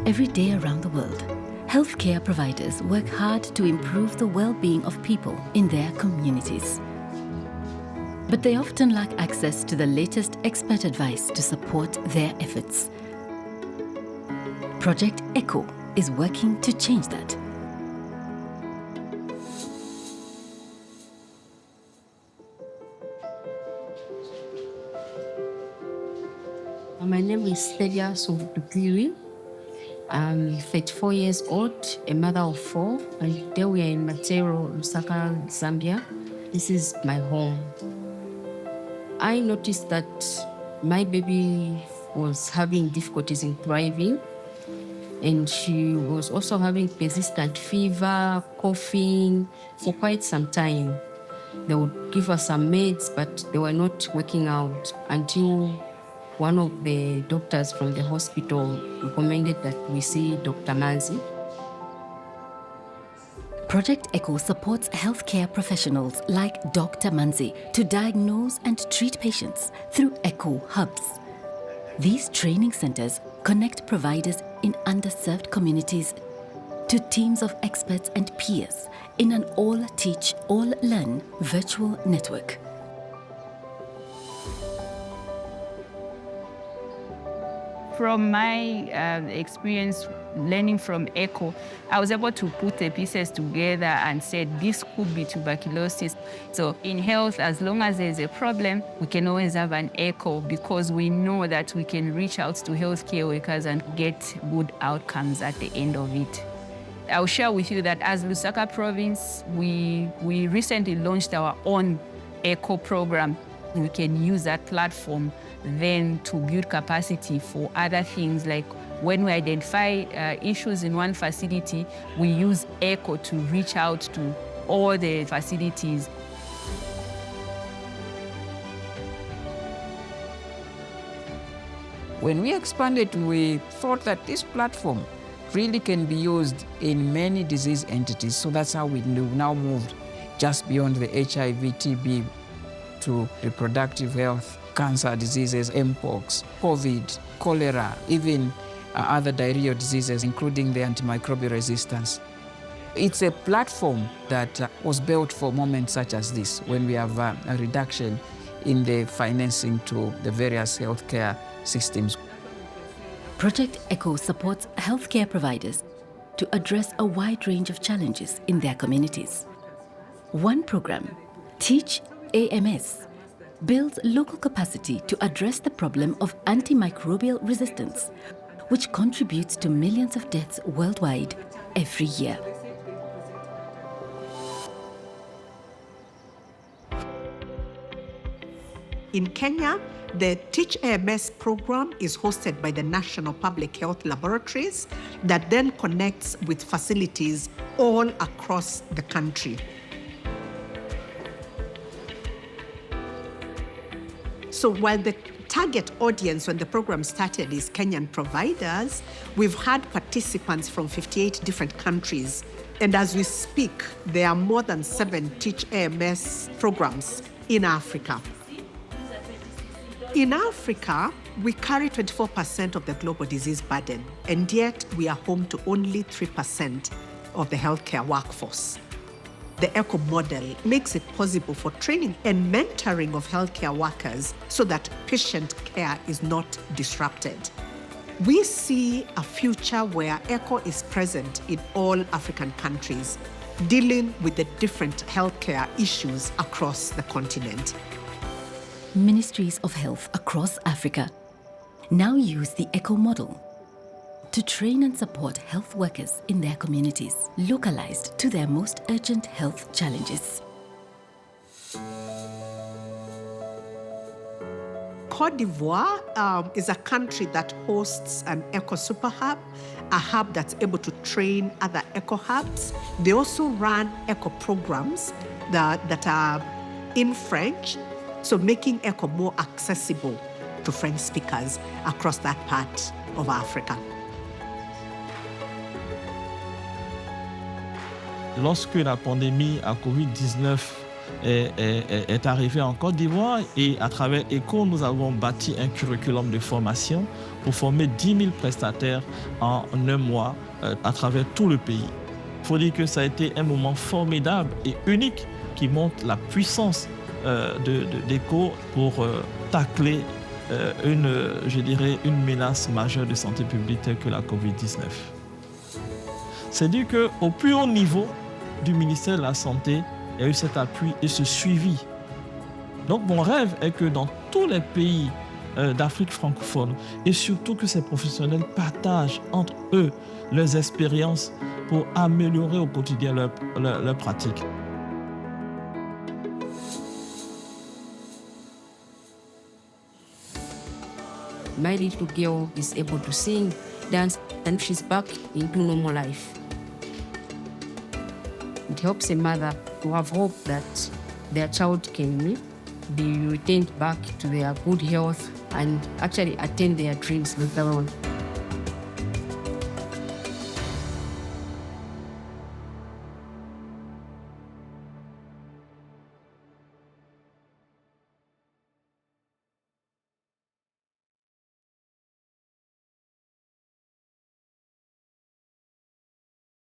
Every day around the world, healthcare providers work hard to improve the well-being of people in their communities. But they often lack access to the latest expert advice to support their efforts. Project ECHO is working to change that. My name is Celia Sovdupiri. I'm 34 years old, a mother of 4, and today we are in Matero, Lusaka, Zambia. This is my home. I noticed that my baby was having difficulties in thriving, and she was also having persistent fever, coughing for quite some time. They would give her some meds, but they were not working out until one of the doctors from the hospital recommended that we see Dr. Manzi. Project ECHO supports healthcare professionals like Dr. Manzi to diagnose and treat patients through ECHO hubs. These training centers connect providers in underserved communities to teams of experts and peers in an all-teach, all-learn virtual network. From my experience learning from ECHO, I was able to put the pieces together and said this could be tuberculosis. So in health, as long as there's a problem, we can always have an ECHO because we know that we can reach out to healthcare workers and get good outcomes at the end of it. I'll share with you that as Lusaka province, we recently launched our own ECHO program. We can use that platform then to build capacity for other things, like when we identify issues in one facility, we use ECHO to reach out to all the facilities. When we expanded, we thought that this platform really can be used in many disease entities. So that's how we now moved just beyond the HIV, TB, to reproductive health, cancer diseases, mpox, COVID, cholera, even other diarrheal diseases, including the antimicrobial resistance. It's a platform that was built for moments such as this, when we have a reduction in the financing to the various healthcare systems. Project ECHO supports healthcare providers to address a wide range of challenges in their communities. One program, Teach AMS, builds local capacity to address the problem of antimicrobial resistance, which contributes to millions of deaths worldwide every year. In Kenya, the Teach AMS program is hosted by the National Public Health Laboratories that then connects with facilities all across the country. So while the target audience when the program started is Kenyan providers, we've had participants from 58 different countries. And as we speak, there are more than 7 Teach AMS programs in Africa. In Africa, we carry 24% of the global disease burden, and yet we are home to only 3% of the healthcare workforce. The ECHO model makes it possible for training and mentoring of healthcare workers so that patient care is not disrupted. We see a future where ECHO is present in all African countries, dealing with the different healthcare issues across the continent. Ministries of health across Africa now use the ECHO model to train and support health workers in their communities, localized to their most urgent health challenges. Côte d'Ivoire is a country that hosts an ECHO super hub, a hub that's able to train other ECHO hubs. They also run ECHO programs that are in French, so making ECHO more accessible to French speakers across that part of Africa. Lorsque la pandémie à Covid-19 est arrivé en Côte d'Ivoire et à travers ECHO, nous avons bâti un curriculum de formation pour former 10 000 prestataires en un mois à travers tout le pays. Il faut dire que ça a été un moment formidable et unique qui montre la puissance d'ECHO pour tacler une menace majeure de santé publique telle que la COVID-19. C'est dire qu'au plus haut niveau du ministère de la Santé, il y a eu cet appui et ce suivi. Donc mon rêve est que dans tous les pays d'Afrique francophone, et surtout que ces professionnels partagent entre eux leurs expériences pour améliorer au quotidien leur pratique. My little girl is able to sing, dance, and she's back into normal life. It helps a mother to have hope that their child can be returned back to their good health and actually attain their dreams later on.